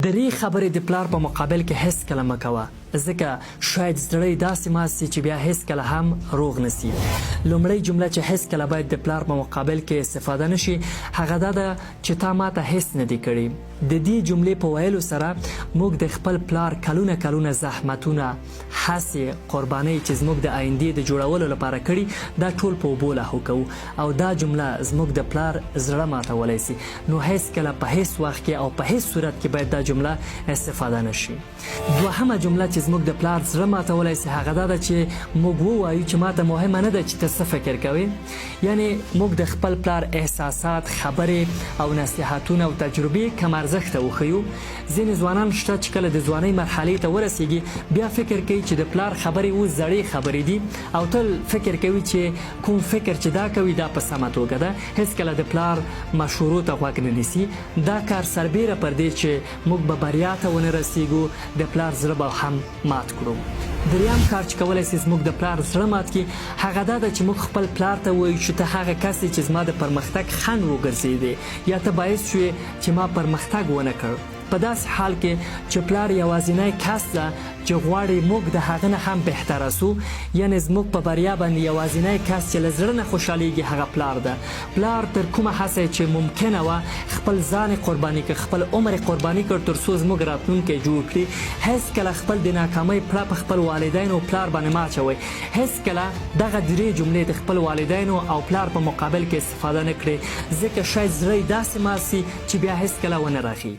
درې خبرې د پلار په مقابل کې هیڅ کله مه کوه، ځکه شاید زړه یې داسې مات سي چې بیا هیڅ کله هم روغ نسي. لومړی جمله چې هیڅ کله باید د پلار په مقابل کې استفاده نشي هغه دا ده چې تا ماته هیڅ نه دي کړي. د دې جملې په ویلو سره موږ د خپل پلار کلونه زحمتونه، هڅې، قربانۍ چې زموږ د آیندې د جوړولو لپاره کړي دا ټول په اوبو لاهو کوو او دا جمله زموږ د پلار زړه ماتولی سي. نو هیڅ کله په هیڅ وخت کې او په هیڅ صورت کې باید دا جمله استفاده نشي. دوهمه جمله چې زموږ د پلار زړه ماتولی سي هغه دا ده چې موږ ووایو چې ماته مهمه نه ده چې ته څه فکر کوې. یعنی موږ د خپل پلار احساسات، خبرې او نصیحتونه او تجربې کم ارزښته وښیو. ځینې ځوانان شته چې کله د ځوانۍ مرحلې ته ورسیږي بیا فکر کوي چې د پلار خبرې اوس زړې خبرې دي او تل فکر کوي چې کوم فکر چې دا کوي دا په سمه توګه ده. هیڅ کله د پلار مشورو ته غوږ نه نیسي. دا کار سربیره پر دې چې موږ به بریا ته ونه رسیږو، د پلار زړه به هم مات کړو. دریم کار چې کولی سي زموږ د پلار زړه مات کړي هغه دا ده چې موږ خپل پلار ته وایو چې ته هغه کس یې چې زما د پرمختګ خنډ وګرځېدې یا ته باعث شوې چې ما پرمختګ ونه کړ. په داسې حال کې چې پلار یوازینی کس ده چې غواړي موږ د هغه نه هم بهتره سو، یعنې زموږ په بریا باندې یوازینی کس چې له زړه نه خوشحالیږي هغه پلار ده. پلار تر کومه هڅه چې ممکنه وه خپل ځان قرباني کړ، خپل عمر قرباني کړ تر څو زموږ راتلونکی جوړ کړي. هیڅ کله خپل د ناکامۍ پړه په خپل والدینو او پلار باندې مه اچوئ. هیڅ کله دغه درې جملې د خپل والدینو او پلار په مقابل کې استفاده نه کړئ، ځکه شاید زړه یې داسې مات سي چې بیا هیڅ کله ونه راخي.